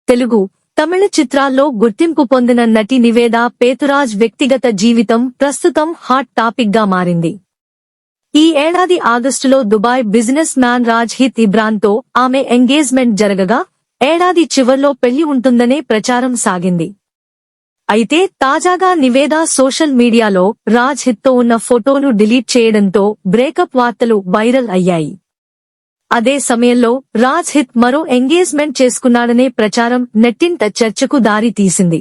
తెలుగు, తమిళ చిత్రాల్లో గుర్తింపు పొందిన నటి నివేదా పేతురాజ్ వ్యక్తిగత జీవితం ప్రస్తుతం హాట్ టాపిక్ గా మారింది. ఈ ఏడాది ఆగస్టులో దుబాయ్ బిజినెస్ మ్యాన్ రాజ్హిత్ ఇబ్రాన్తో ఆమె ఎంగేజ్మెంట్ జరగగా ఏడాది చివర్లో పెళ్లి ఉంటుందనే ప్రచారం సాగింది. అయితే తాజాగా నివేదా సోషల్ మీడియాలో రాజ్హిత్తో ఉన్న ఫోటోను డిలీట్ చేయడంతో బ్రేకప్ వార్తలు వైరల్ అయ్యాయి. అదే సమయంలో రాజ్హిత్ మరో ఎంగేజ్మెంట్ చేసుకున్నాడనే ప్రచారం నెట్టింట చర్చకు దారి తీసింది.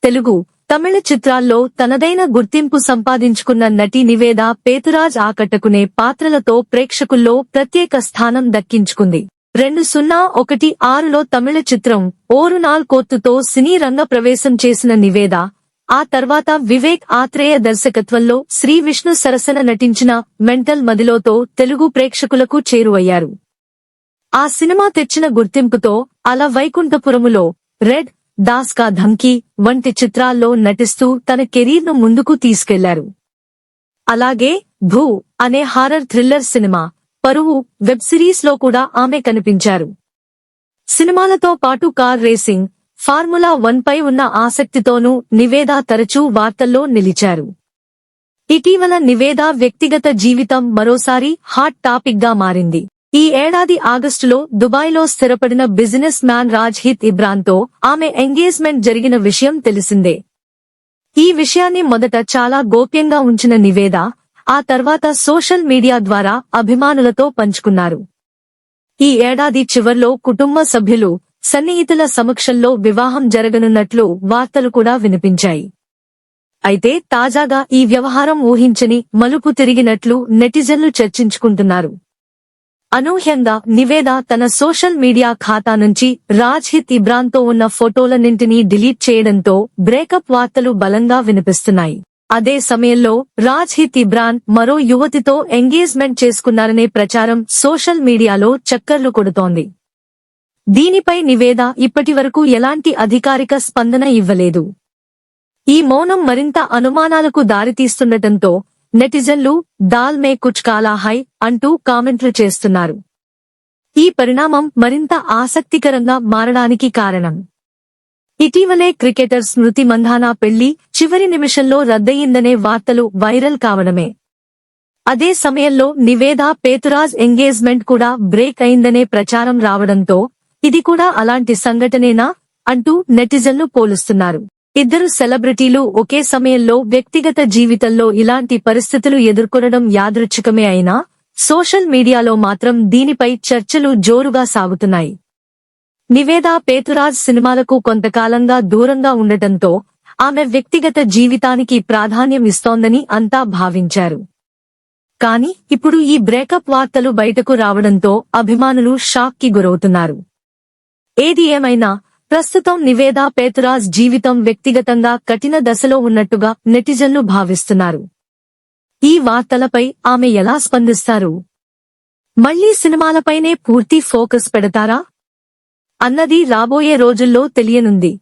తెలుగు, తమిళ చిత్రాల్లో తనదైన గుర్తింపు సంపాదించుకున్న నటి నివేదా పేతురాజ్ ఆకట్టుకునే పాత్రలతో ప్రేక్షకుల్లో ప్రత్యేక స్థానం దక్కించుకుంది. 2016లో తమిళ చిత్రం ఓరు నాల్ కోత్తుతో సినీ రంగ ప్రవేశం చేసిన నివేదా ఆ తర్వాత వివేక్ ఆత్రేయ దర్శకత్వంలో శ్రీ విష్ణు సరసన నటించిన మెంటల్ మదిలోతో తెలుగు ప్రేక్షకులకు చేరువయ్యారు. ఆ సినిమా తెచ్చిన గుర్తింపుతో అల వైకుంఠపురములో, రెడ్, దాస్ కా ధమ్కీ వంటి చిత్రాల్లో నటిస్తూ తన కెరీర్ను ముందుకు తీసుకెళ్లారు. అలాగే భూ అనే హారర్ థ్రిల్లర్ సినిమా, పరువు వెబ్ సిరీస్ లో కూడా ఆమె కనిపించారు. సినిమాలతో పాటు కార్ రేసింగ్, ఫార్ములా 1 పై ఉన్న ఆసక్తితోనూ నివేదా తరచూ వార్తల్లో నిలిచారు. ఇటీవల నివేదా వ్యక్తిగత జీవితం మరోసారి హాట్ టాపిక్ గా మారింది. ఈ ఏడాది ఆగస్టులో దుబాయ్లో స్థిరపడిన బిజినెస్ మ్యాన్ రాజ్హిత్ ఇబ్రాన్తో ఆమె ఎంగేజ్మెంట్ జరిగిన విషయం తెలిసిందే. ఈ విషయాన్ని మొదట చాలా గోప్యంగా ఉంచిన నివేదా ఆ తర్వాత సోషల్ మీడియా ద్వారా అభిమానులతో పంచుకున్నారు. ఈ ఏడాది చివర్లో కుటుంబ సభ్యులు, సన్నిహితుల సమక్షంలో వివాహం జరగనున్నట్లు వార్తలు కూడా వినిపించాయి. అయితే తాజాగా ఈ వ్యవహారం ఊహించని మలుపు తిరిగినట్లు నెటిజన్లు చర్చించుకుంటున్నారు. అనూహ్యంగా నివేదా తన సోషల్ మీడియా ఖాతా నుంచి రాజ్హిత్ ఇబ్రాన్తో ఉన్న ఫోటోలన్నింటినీ డిలీట్ చేయడంతో బ్రేకప్ వార్తలు బలంగా వినిపిస్తున్నాయి. అదే సమయంలో రాజ్హిత్ ఇబ్రాన్ మరో యువతితో ఎంగేజ్మెంట్ చేసుకున్నారనే ప్రచారం సోషల్ మీడియాలో చక్కర్లు కొడుతోంది. దీనిపై నివేదా ఇప్పటివరకు ఎలాంటి అధికారిక స్పందన ఇవ్వలేదు. ఈ మౌనం మరింత అనుమానాలకు దారితీస్తుండటంతో నెటిజన్లు దాల్ మే కుచ్ కాలా హై అంటూ కామెంట్లు చేస్తున్నారు. ఈ పరిణామం మరింత ఆసక్తికరంగా మారడానికి కారణం ఇటీవలే క్రికెటర్ స్మృతి మంధానా పెళ్లి చివరి నిమిషంలో రద్దయిందనే వార్తలు వైరల్ కావడమే. అదే సమయంలో నివేదా పేతురాజ్ ఎంగేజ్మెంట్ కూడా బ్రేక్ అయిందనే ప్రచారం రావడంతో ఇది కూడా అలాంటి సంఘటనేనా అంటూ నెటిజన్లు పోలుస్తున్నారు. ఇద్దరు సెలబ్రిటీలు ఒకే సమయంలో వ్యక్తిగత జీవితంలో ఇలాంటి పరిస్థితులు ఎదుర్కొనడం యాదృచ్ఛికమే అయినా సోషల్ మీడియాలో మాత్రం దీనిపై చర్చలు జోరుగా సాగుతున్నాయి. నివేదా పేతురాజ్ సినిమాలకు కొంతకాలంగా దూరంగా ఉండటంతో ఆమె వ్యక్తిగత జీవితానికి ప్రాధాన్యం ఇస్తోందని అంతా భావించారు. కానీ ఇప్పుడు ఈ బ్రేకప్ వార్తలు బయటకు రావడంతో అభిమానులు షాక్ కి గురవుతున్నారు. ఏది ఏమైనా ప్రస్తుతం నివేదా పేతురాజ్ జీవితం వ్యక్తిగతంగా కఠిన దశలో ఉన్నట్టుగా నెటిజన్లు భావిస్తున్నారు. ఈ వార్తలపై ఆమె ఎలా స్పందిస్తారు? మళ్లీ సినిమాలపైనే పూర్తి ఫోకస్ పెడతారా అన్నది రాబోయే రోజుల్లో తెలియనుంది.